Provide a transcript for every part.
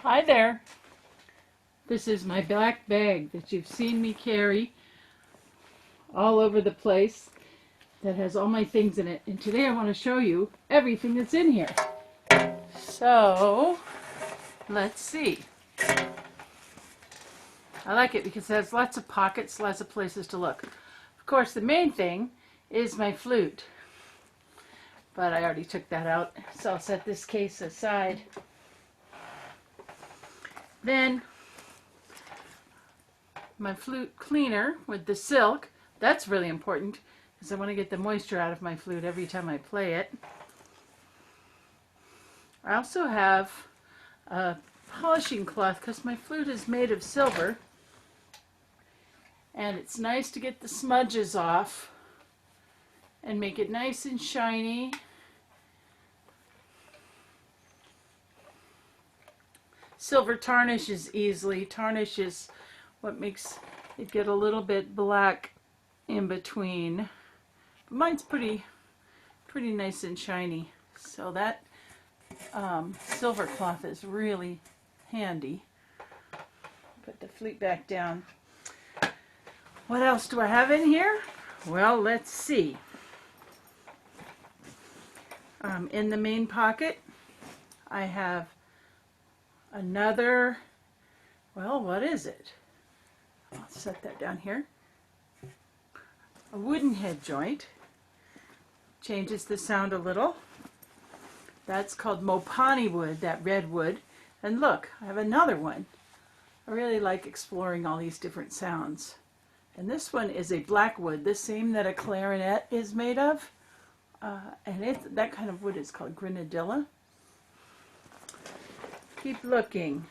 Hi there. This is my black bag that you've seen me carry all over the place that has all my things in it. And today I want to show you everything that's in here. So, let's see. I like it because it has lots of pockets, lots of places to look. Of course, the main thing is my flute. But I already took that out, so I'll set this case aside. Then my flute cleaner with the silk. That's really important because I want to get the moisture out of my flute every time I play it. I also have a polishing cloth because my flute is made of silver, and it's nice to get the smudges off and make it nice and shiny. Silver tarnishes easily. Tarnish is what makes it get a little bit black in between. But mine's pretty nice and shiny. So that silver cloth is really handy. Put the flute back down. What else do I have in here? Well, let's see. In the main pocket, I have another, well, what is it? I'll set that down here. A wooden head joint. Changes the sound a little. That's called Mopani wood, that red wood. And look, I have another one. I really like exploring all these different sounds. And this one is a black wood, the same that a clarinet is made of. And that kind of wood is called grenadilla. Keep looking.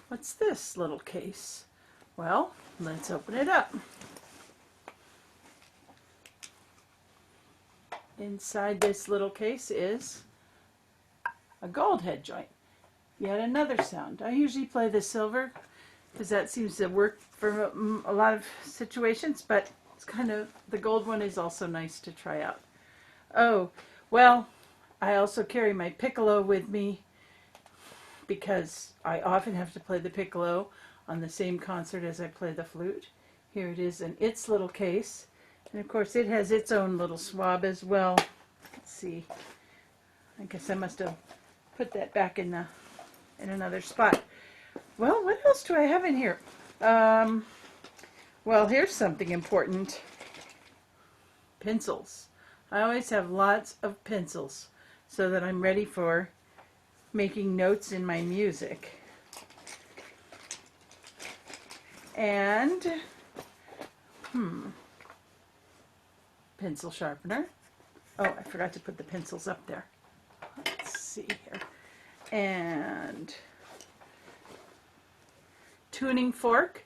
What's this little case? Well, let's open it up. Inside this little case is a gold head joint. Yet another sound. I usually play the silver because that seems to work for a lot of situations, but it's kind of, the gold one is also nice to try out. Oh, well, I also carry my piccolo with me because I often have to play the piccolo on the same concert as I play the flute. Here it is in its little case. And of course it has its own little swab as well. Let's see. I guess I must have put that back in another spot. Well, what else do I have in here? Well, here's something important. Pencils. I always have lots of pencils so that I'm ready for making notes in my music. And pencil sharpener. Oh, I forgot to put the pencils up there. Let's see here. And tuning fork.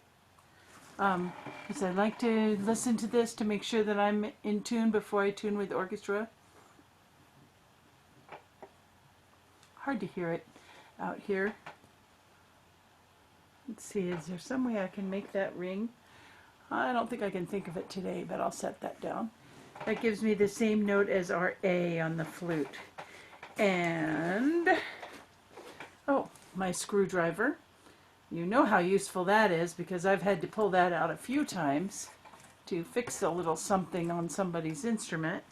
Because I like to listen to this to make sure that I'm in tune before I tune with orchestra. Hard to hear it out here. Let's see, is there some way I can make that ring? I don't think I can think of it today, but I'll set that down. That gives me the same note as our A on the flute. And, oh, my screwdriver. You know how useful that is because I've had to pull that out a few times to fix a little something on somebody's instrument.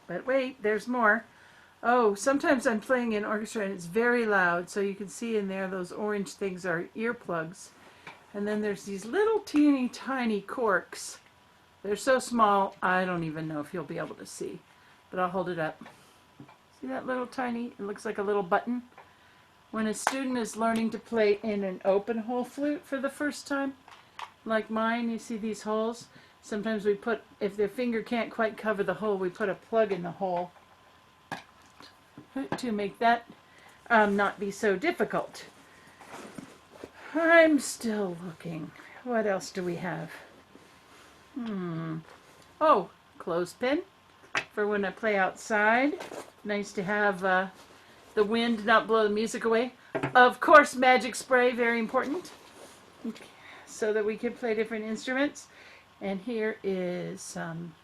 But wait, there's more. Oh, sometimes I'm playing in orchestra and it's very loud, so you can see in there those orange things are earplugs. And then there's these little teeny tiny corks. They're so small, I don't even know if you'll be able to see. But I'll hold it up. See that little tiny, it looks like a little button? When a student is learning to play in an open hole flute for the first time, like mine, you see these holes? Sometimes we put, if their finger can't quite cover the hole, we put a plug in the hole to make that not be so difficult. I'm still looking. What else do we have? Oh, clothespin for when I play outside. Nice to have the wind not blow the music away. Of course, magic spray, very important, so that we can play different instruments. And here is some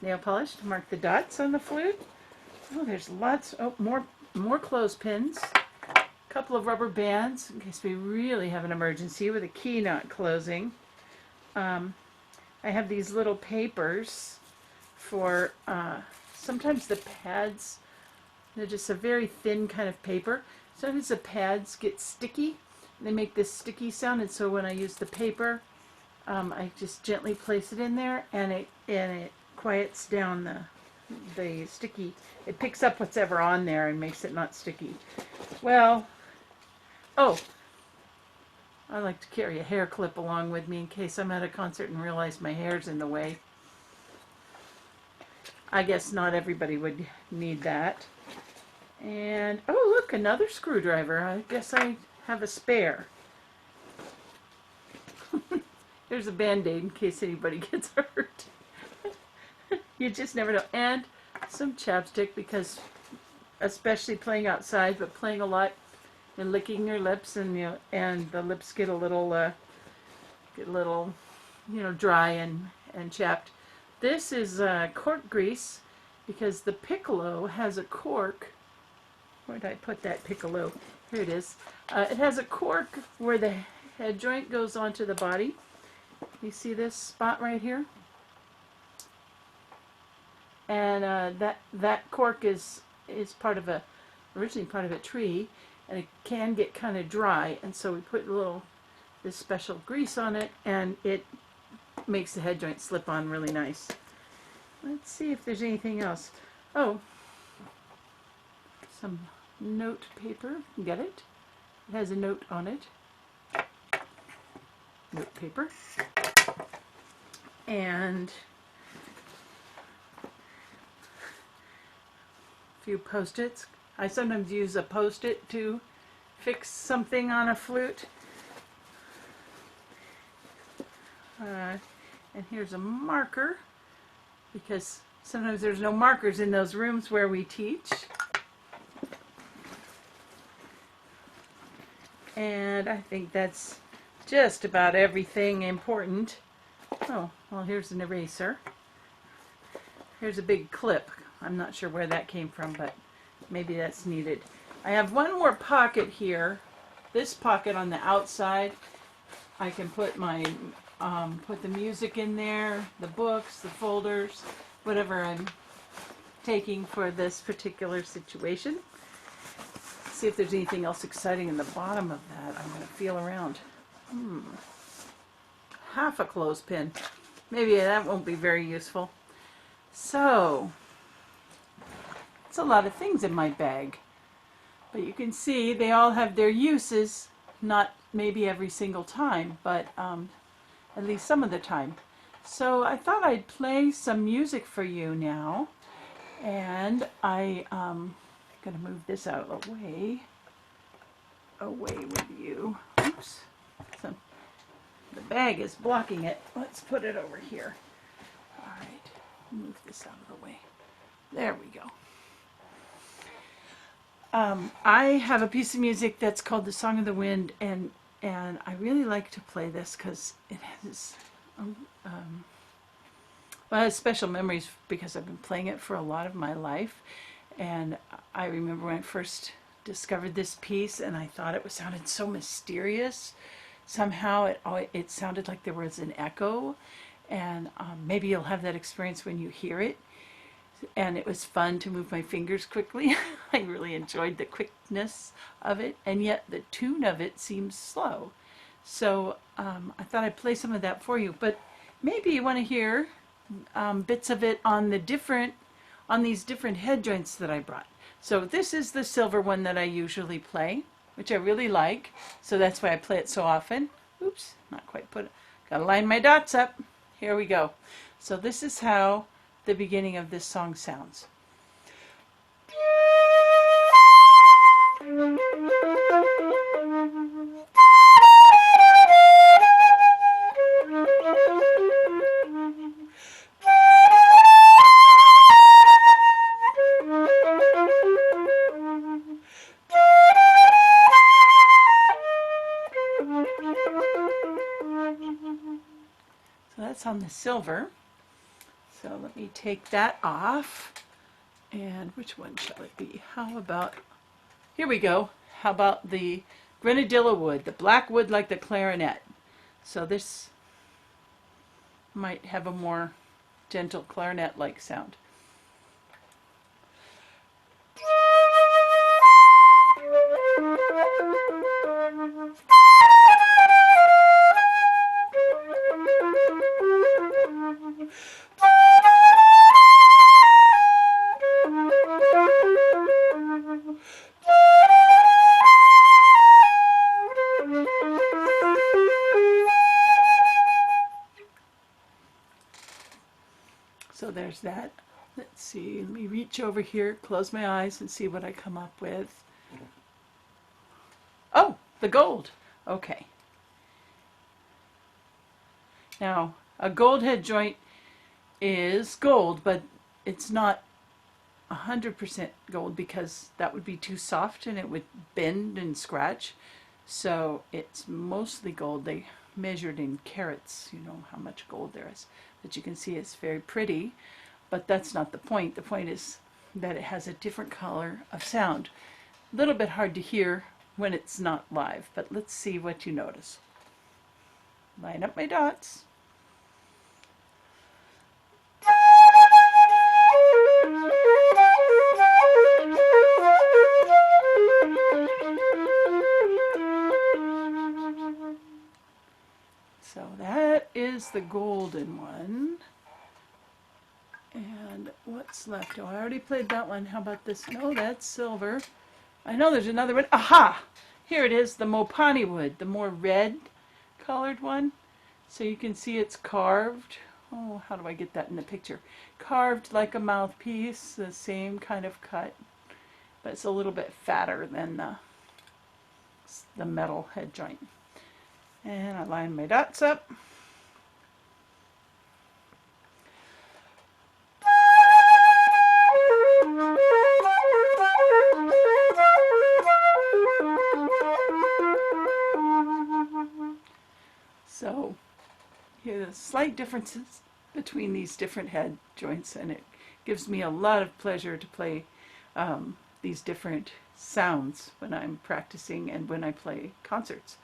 nail polish to mark the dots on the flute. Oh, there's lots. Oh, more clothespins. A couple of rubber bands in case we really have an emergency with a key not closing. I have these little papers for sometimes the pads. They're just a very thin kind of paper. Sometimes the pads get sticky. They make this sticky sound, and so when I use the paper, I just gently place it in there, and it quiets down the sticky. It picks up what's ever on there and makes it not sticky. Well, oh, I like to carry a hair clip along with me in case I'm at a concert and realize my hair's in the way. I guess not everybody would need that. And, oh look, another screwdriver. I guess I have a spare. There's a Band-Aid in case anybody gets hurt. You just never know. And some chapstick because, especially playing outside, but playing a lot and licking your lips, and and the lips get a little dry and chapped. This is cork grease because the piccolo has a cork. Where did I put that piccolo? Here it is. It has a cork where the head joint goes onto the body. You see this spot right here? And that cork is originally part of a tree, and it can get kind of dry, and so we put this special grease on it, and it makes the head joint slip on really nice. Let's see if there's anything else. Oh, some note paper. Get it? It has a note on it. Note paper. And a few Post-its. I sometimes use a Post-it to fix something on a flute. And here's a marker, because sometimes there's no markers in those rooms where we teach. And I think that's just about everything important. Oh, well, here's an eraser. Here's a big clip. I'm not sure where that came from, but maybe that's needed. I have one more pocket here. This pocket on the outside, I can put put the music in there, the books, the folders, whatever I'm taking for this particular situation. See if there's anything else exciting in the bottom of that. I'm going to feel around. Half a clothespin. Maybe that won't be very useful. So, it's a lot of things in my bag. But you can see they all have their uses, not maybe every single time, but at least some of the time. So I thought I'd play some music for you now. And I'm going to move this out of the way. Away with you. Oops. So the bag is blocking it. Let's put it over here. All right. Move this out of the way. There we go. I have a piece of music that's called The Song of the Wind, and I really like to play this because it has well, it has special memories because I've been playing it for a lot of my life. And I remember when I first discovered this piece, and I thought it sounded so mysterious. Somehow it sounded like there was an echo, and maybe you'll have that experience when you hear it. And it was fun to move my fingers quickly. I really enjoyed the quickness of it, and yet the tune of it seems slow. So I thought I'd play some of that for you. But maybe you want to hear bits of it on these different head joints that I brought. So this is the silver one that I usually play, which I really like. So that's why I play it so often. Oops, not quite put it. Gotta line my dots up. Here we go. So this is how the beginning of this song sounds. So that's on the silver. So let me take that off. And which one shall it be? How about, here we go. How about the grenadilla wood, the black wood like the clarinet. So this might have a more gentle clarinet-like sound. So there's that. Let's see, let me reach over here, close my eyes and see what I come up with. Oh, the gold. Okay. Now, a gold head joint is gold, but it's not 100% gold because that would be too soft and it would bend and scratch. So it's mostly gold. They measured in carats, you know how much gold there is. But you can see it's very pretty, but that's not the point. The point is that it has a different color of sound. A little bit hard to hear when it's not live, but let's see what you notice. Line up my dots. So that is the golden one. And what's left? Oh, I already played that one. How about this? No, that's silver. I know there's another one. Aha! Here it is, the Mopani wood, the more red colored one. So you can see it's carved. Oh, how do I get that in the picture? Carved like a mouthpiece, the same kind of cut. But it's a little bit fatter than the metal head joint. And I line my dots up. So here are the slight differences between these different head joints, and it gives me a lot of pleasure to play these different sounds when I'm practicing and when I play concerts.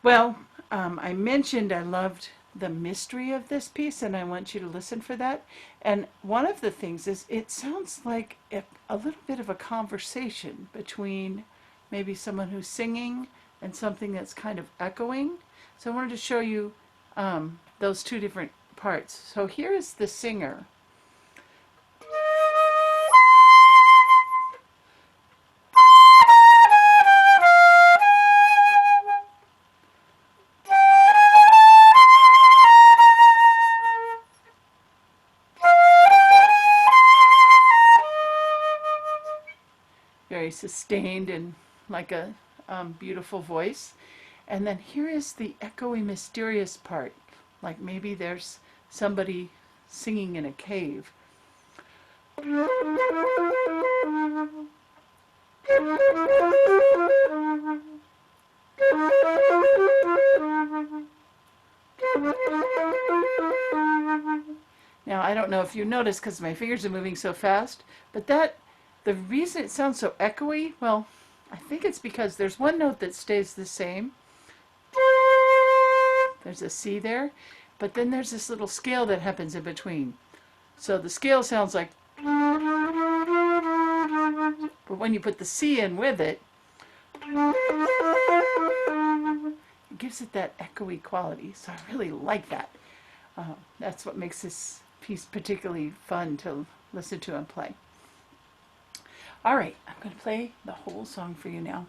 Well, I mentioned I loved the mystery of this piece, and I want you to listen for that. And one of the things is it sounds like a little bit of a conversation between maybe someone who's singing and something that's kind of echoing. So I wanted to show you those two different parts. So here is the singer. Very sustained and like a beautiful voice. And then here is the echoey, mysterious part. Like maybe there's somebody singing in a cave. Now, I don't know if you noticed because my fingers are moving so fast, but the reason it sounds so echoey, well, I think it's because there's one note that stays the same. There's a C there, but then there's this little scale that happens in between. So the scale sounds like, but when you put the C in with it, it gives it that echoey quality. So I really like that. That's what makes this piece particularly fun to listen to and play. All right, I'm going to play the whole song for you now.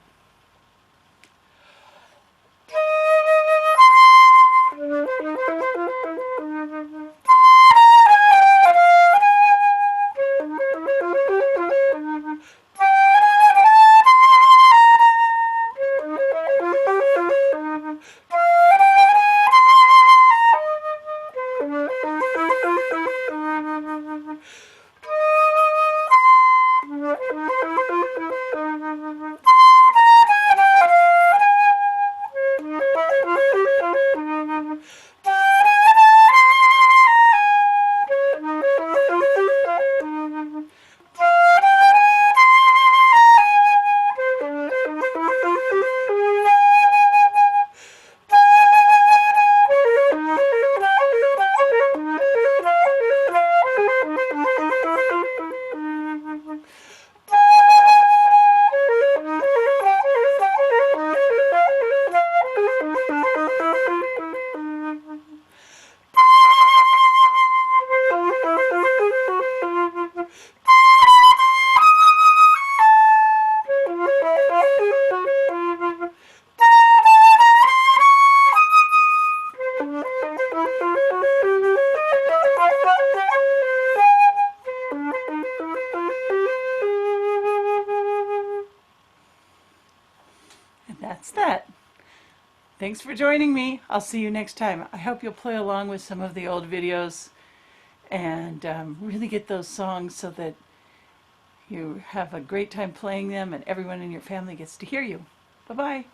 that's that. Thanks for joining me. I'll see you next time. I hope you'll play along with some of the old videos and really get those songs so that you have a great time playing them and everyone in your family gets to hear you. Bye-bye.